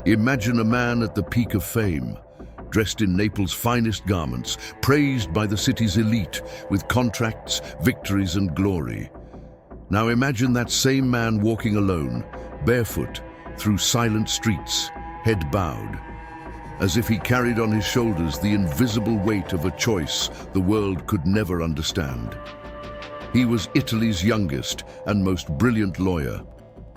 Imagine a man at the peak of fame, dressed in Naples' finest garments, praised by the city's elite, with contracts, victories, and glory. Now imagine that same man walking alone, barefoot, through silent streets, head bowed, as if he carried on his shoulders the invisible weight of a choice the world could never understand. He was Italy's youngest and most brilliant lawyer,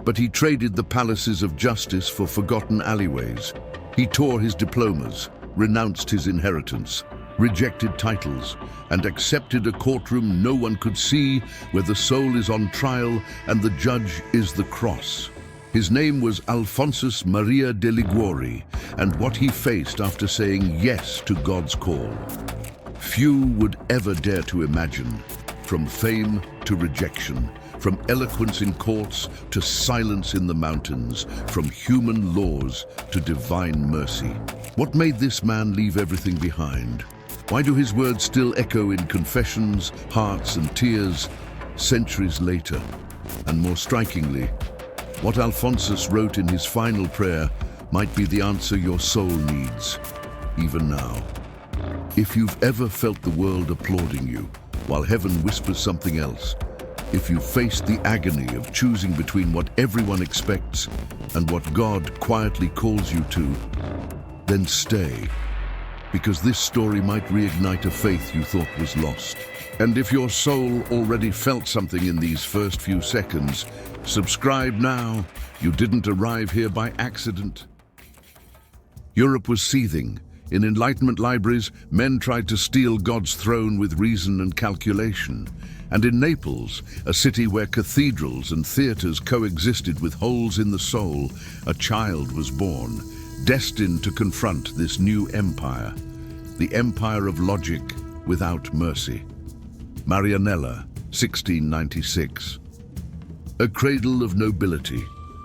but he traded the palaces of justice for forgotten alleyways. He tore his diplomas, renounced his inheritance, rejected titles, and accepted a courtroom no one could see, where the soul is on trial and the judge is the cross. His name was Alphonsus Maria de Liguori, and what he faced after saying yes to God's call. Few would ever dare to imagine, from fame to rejection, from eloquence in courts to silence in the mountains, from human laws to divine mercy. What made this man leave everything behind? Why do his words still echo in confessions, hearts, and tears centuries later? And more strikingly, what Alphonsus wrote in his final prayer might be the answer your soul needs, even now. If you've ever felt the world applauding you, while heaven whispers something else, if you've faced the agony of choosing between what everyone expects and what God quietly calls you to, then stay, because this story might reignite a faith you thought was lost. And if your soul already felt something in these first few seconds, subscribe now. You didn't arrive here by accident. Europe was seething. In Enlightenment libraries, men tried to steal God's throne with reason and calculation. And in Naples, a city where cathedrals and theaters coexisted with holes in the soul, a child was born, destined to confront this new empire, the empire of logic without mercy. Marianella, 1696. A cradle of nobility,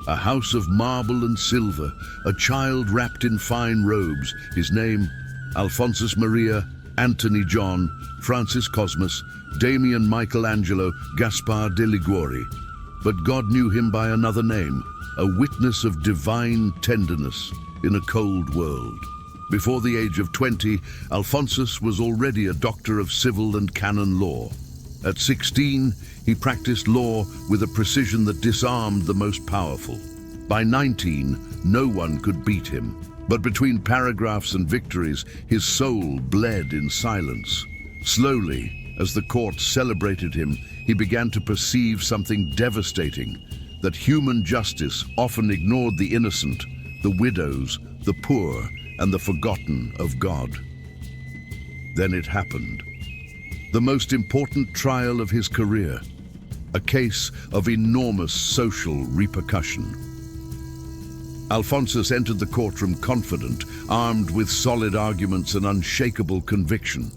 a house of marble and silver, a child wrapped in fine robes, his name, Alphonsus Maria, Anthony John, Francis Cosmas, Damien Michelangelo, Gaspar de Liguori. But God knew him by another name, a witness of divine tenderness in a cold world. Before the age of 20, Alphonsus was already a doctor of civil and canon law. At 16, he practiced law with a precision that disarmed the most powerful. By 19, no one could beat him. But between paragraphs and victories, his soul bled in silence. Slowly, as the court celebrated him, he began to perceive something devastating, that human justice often ignored the innocent, the widows, the poor, and the forgotten of God. Then it happened. The most important trial of his career, a case of enormous social repercussion. Alphonsus entered the courtroom confident, armed with solid arguments and unshakable conviction.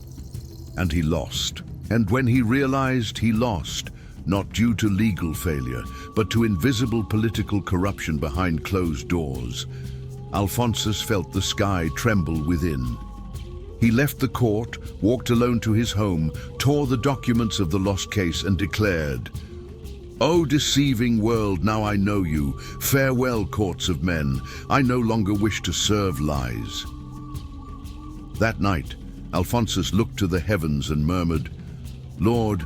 And he lost. And when he realized he lost, not due to legal failure, but to invisible political corruption behind closed doors, Alphonsus felt the sky tremble within. He left the court, walked alone to his home, tore the documents of the lost case and declared, "O deceiving world, now I know you. Farewell, courts of men. I no longer wish to serve lies." That night, Alphonsus looked to the heavens and murmured, "Lord,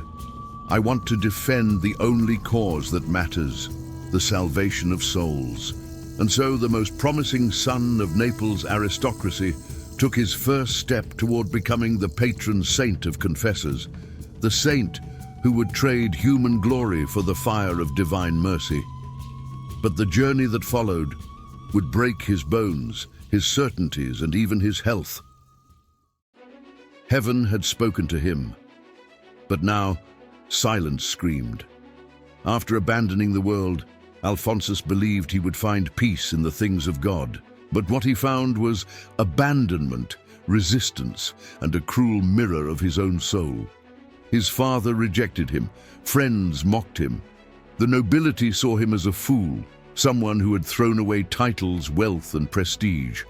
I want to defend the only cause that matters, the salvation of souls." And so the most promising son of Naples' aristocracy took his first step toward becoming the patron saint of confessors, the saint who would trade human glory for the fire of divine mercy. But the journey that followed would break his bones, his certainties, and even his health. Heaven had spoken to him, but now silence screamed. After abandoning the world, Alphonsus believed he would find peace in the things of God. But what he found was abandonment, resistance, and a cruel mirror of his own soul. His father rejected him, friends mocked him. The nobility saw him as a fool, someone who had thrown away titles, wealth, and prestige.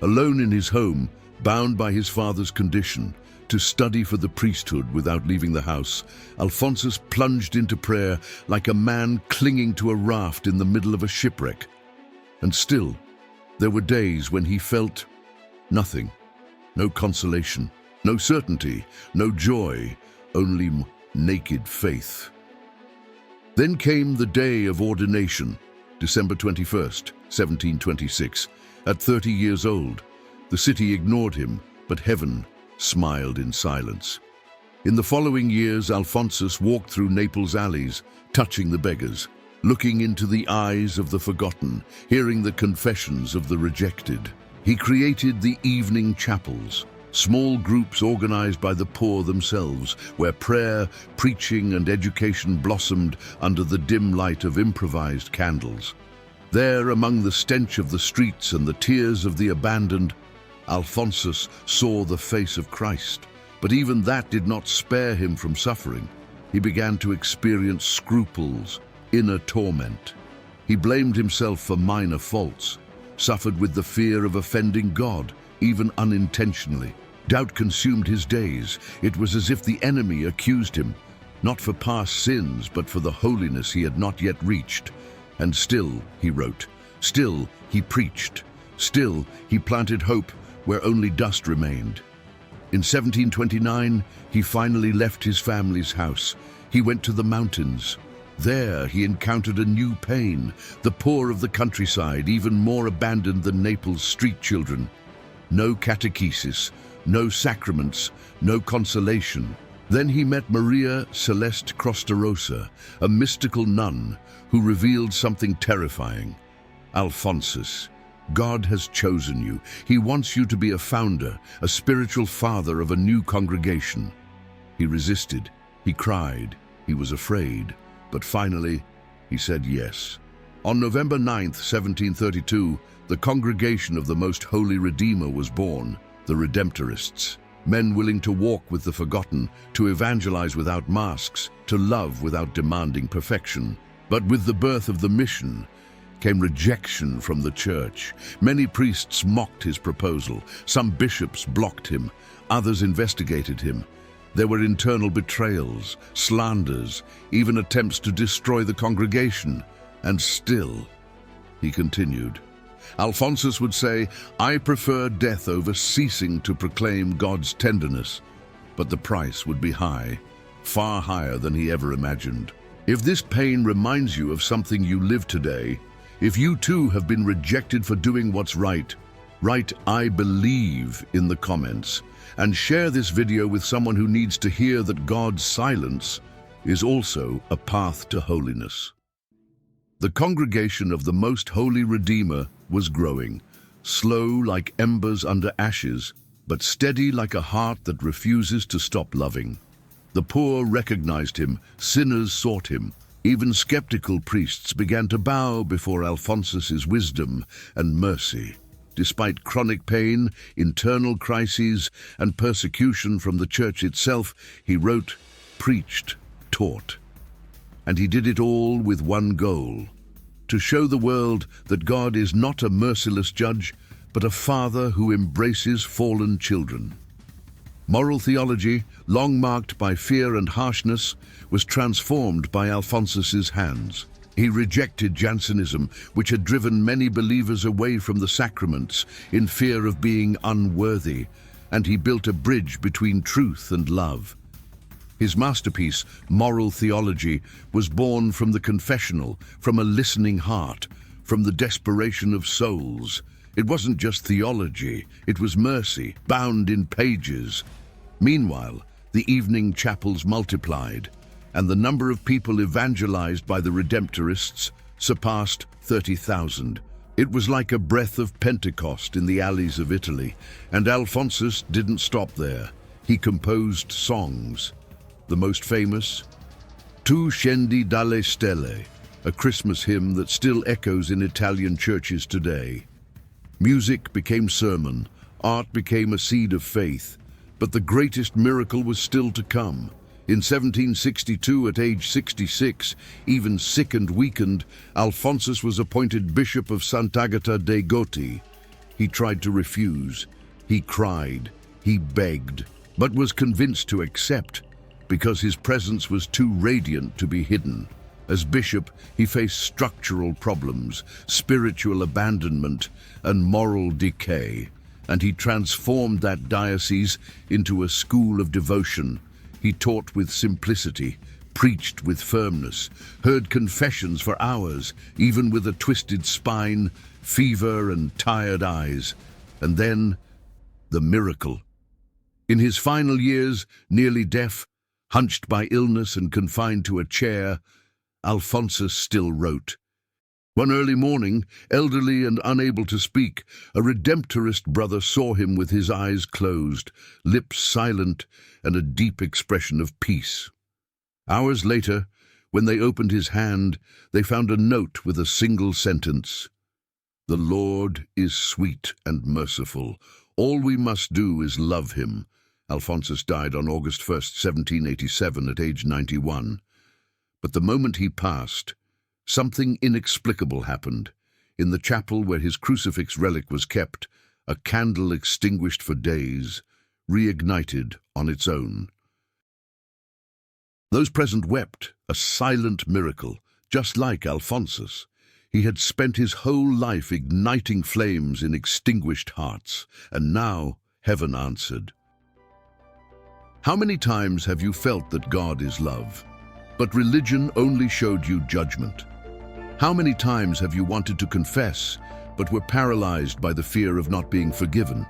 Alone in his home, bound by his father's condition, to study for the priesthood without leaving the house, Alphonsus plunged into prayer like a man clinging to a raft in the middle of a shipwreck. And still, There were days when he felt nothing, no consolation, no certainty, no joy, only naked faith. Then came the day of ordination, December 21st, 1726. At 30 years old, the city ignored him, but heaven smiled in silence. In the following years, Alphonsus walked through Naples' alleys, touching the beggars, looking into the eyes of the forgotten, hearing the confessions of the rejected. He created the evening chapels, small groups organized by the poor themselves, where prayer, preaching, and education blossomed under the dim light of improvised candles. There, among the stench of the streets and the tears of the abandoned, Alphonsus saw the face of Christ. But even that did not spare him from suffering. He began to experience scruples, inner torment. He blamed himself for minor faults, suffered with the fear of offending God, even unintentionally. Doubt consumed his days. It was as if the enemy accused him, not for past sins, but for the holiness he had not yet reached. And still, he wrote, still he preached, still he planted hope where only dust remained. In 1729, he finally left his family's house. He went to the mountains. There he encountered a new pain. The poor of the countryside, even more abandoned than Naples' street children. No catechesis, no sacraments, no consolation. Then he met Maria Celeste Crostarosa, a mystical nun who revealed something terrifying. Alphonsus, God has chosen you. He wants you to be a founder, a spiritual father of a new congregation. He resisted, he cried, he was afraid, but finally he said yes. On November 9th, 1732, the Congregation of the Most Holy Redeemer was born, the Redemptorists, men willing to walk with the forgotten, to evangelize without masks, to love without demanding perfection. But with the birth of the mission came rejection from the church. Many priests mocked his proposal. Some bishops blocked him. Others investigated him. There were internal betrayals, slanders, even attempts to destroy the congregation. And still, he continued. Alphonsus would say, "I prefer death over ceasing to proclaim God's tenderness." But the price would be high, far higher than he ever imagined. If this pain reminds you of something you live today, if you too have been rejected for doing what's right, write "I believe" in the comments and share this video with someone who needs to hear that God's silence is also a path to holiness. The congregation of the Most Holy Redeemer was growing, slow like embers under ashes, but steady like a heart that refuses to stop loving. The poor recognized him, sinners sought him. Even skeptical priests began to bow before Alphonsus's wisdom and mercy. Despite chronic pain, internal crises, and persecution from the church itself, he wrote, preached, taught. And he did it all with one goal: to show the world that God is not a merciless judge, but a father who embraces fallen children. Moral theology, long marked by fear and harshness, was transformed by Alphonsus's hands. He rejected Jansenism, which had driven many believers away from the sacraments in fear of being unworthy, and he built a bridge between truth and love. His masterpiece, Moral Theology, was born from the confessional, from a listening heart, from the desperation of souls. It wasn't just theology, it was mercy, bound in pages. Meanwhile, the evening chapels multiplied, and the number of people evangelized by the Redemptorists surpassed 30,000. It was like a breath of Pentecost in the alleys of Italy, and Alphonsus didn't stop there. He composed songs. The most famous, Tu scendi dalle stelle, a Christmas hymn that still echoes in Italian churches today. Music became sermon, art became a seed of faith, but the greatest miracle was still to come. In 1762, at age 66, even sick and weakened, Alphonsus was appointed Bishop of Sant'Agata dei Goti. He tried to refuse, he cried, he begged, but was convinced to accept, because his presence was too radiant to be hidden. As bishop, he faced structural problems, spiritual abandonment, and moral decay, and he transformed that diocese into a school of devotion. He taught with simplicity, preached with firmness, heard confessions for hours, even with a twisted spine, fever, and tired eyes. And then, the miracle. In his final years, nearly deaf, hunched by illness and confined to a chair, Alphonsus still wrote. One early morning, elderly and unable to speak, a Redemptorist brother saw him with his eyes closed, lips silent, and a deep expression of peace. Hours later, when they opened his hand, they found a note with a single sentence. "The Lord is sweet and merciful. All we must do is love him." Alphonsus died on August 1st, 1787, at age 91. But the moment he passed, something inexplicable happened. In the chapel where his crucifix relic was kept, a candle extinguished for days, reignited on its own. Those present wept, a silent miracle, just like Alphonsus. He had spent his whole life igniting flames in extinguished hearts, and now heaven answered. How many times have you felt that God is love, but religion only showed you judgment? How many times have you wanted to confess, but were paralyzed by the fear of not being forgiven?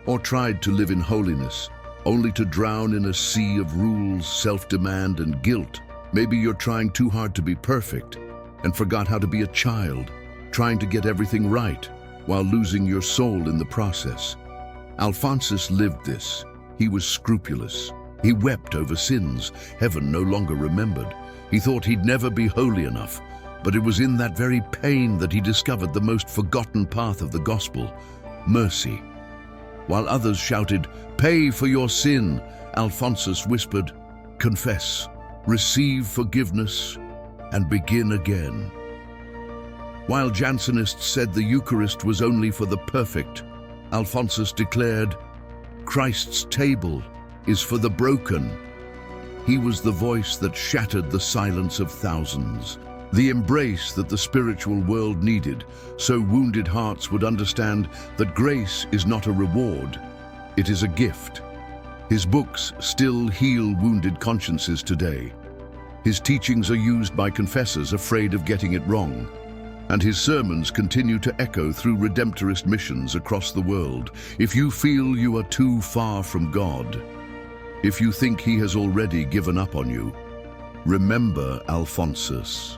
Or tried to live in holiness, only to drown in a sea of rules, self-demand, and guilt? Maybe you're trying too hard to be perfect and forgot how to be a child, trying to get everything right while losing your soul in the process. Alphonsus lived this. He was scrupulous. He wept over sins heaven no longer remembered. He thought he'd never be holy enough, but it was in that very pain that he discovered the most forgotten path of the gospel, mercy. While others shouted, "Pay for your sin," Alphonsus whispered, "Confess, receive forgiveness, and begin again." While Jansenists said the Eucharist was only for the perfect, Alphonsus declared, "Christ's table is for the broken." He was the voice that shattered the silence of thousands, the embrace that the spiritual world needed, so wounded hearts would understand that grace is not a reward, it is a gift. His books still heal wounded consciences today. His teachings are used by confessors afraid of getting it wrong, and his sermons continue to echo through Redemptorist missions across the world. If you feel you are too far from God, if you think he has already given up on you, remember Alphonsus,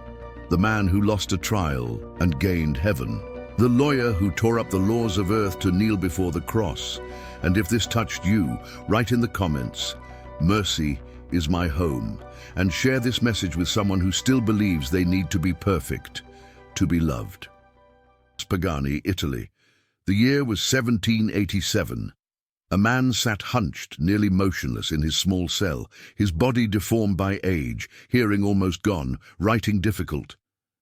the man who lost a trial and gained heaven, the lawyer who tore up the laws of earth to kneel before the cross. And if this touched you, write in the comments, "Mercy is my home," and share this message with someone who still believes they need to be perfect to be loved. Pagani, Italy. The year was 1787. A man sat hunched, nearly motionless in his small cell, his body deformed by age, hearing almost gone, writing difficult.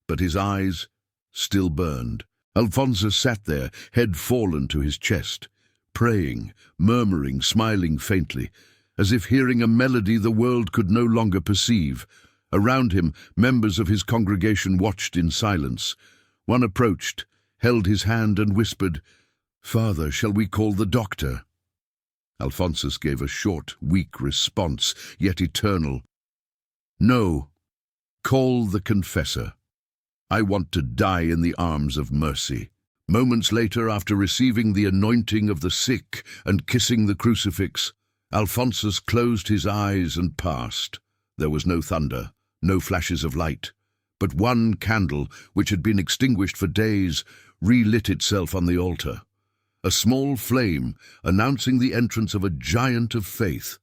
But his eyes still burned. Alphonsus sat there, head fallen to his chest, praying, murmuring, smiling faintly, as if hearing a melody the world could no longer perceive. Around him, members of his congregation watched in silence. One approached, held his hand and whispered, "Father, shall we call the doctor?" Alphonsus gave a short, weak response, yet eternal. "No, call the confessor. I want to die in the arms of mercy." Moments later, after receiving the anointing of the sick and kissing the crucifix, Alphonsus closed his eyes and passed. There was no thunder, no flashes of light, but one candle, which had been extinguished for days, relit itself on the altar. A small flame announcing the entrance of a giant of faith.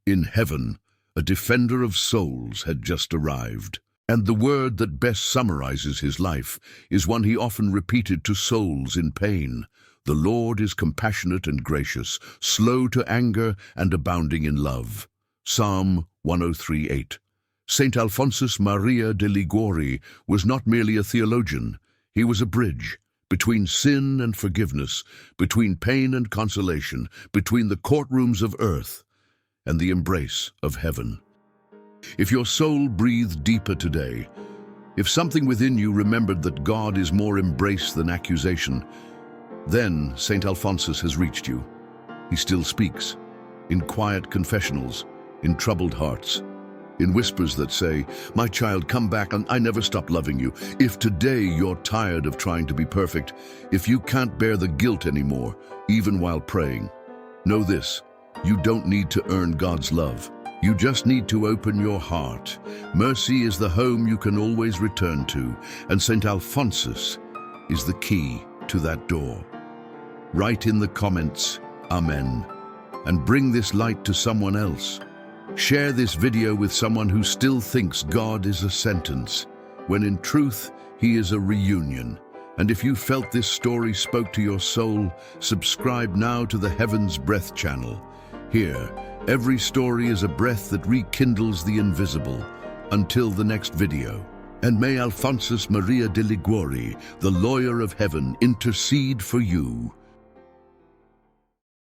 In heaven, a defender of souls had just arrived, and the word that best summarizes his life is one he often repeated to souls in pain. The Lord is compassionate and gracious, slow to anger and abounding in love. Psalm 103:8. Saint Alphonsus Maria de Liguori was not merely a theologian, he was a bridge between sin and forgiveness, between pain and consolation, between the courtrooms of earth and the embrace of heaven. If your soul breathed deeper today, if something within you remembered that God is more embrace than accusation, then St. Alphonsus has reached you. He still speaks, in quiet confessionals, in troubled hearts, in whispers that say, "My child, come back, and I never stop loving you." If today you're tired of trying to be perfect, if you can't bear the guilt anymore, even while praying, know this: you don't need to earn God's love. You just need to open your heart. Mercy is the home you can always return to, and St. Alphonsus is the key to that door. Write in the comments, Amen, and bring this light to someone else. Share this video with someone who still thinks God is a sentence, when in truth, He is a reunion. And if you felt this story spoke to your soul, subscribe now to the Heaven's Breath channel. Here, every story is a breath that rekindles the invisible. Until the next video. And may Alphonsus Maria de Liguori, the lawyer of heaven, intercede for you.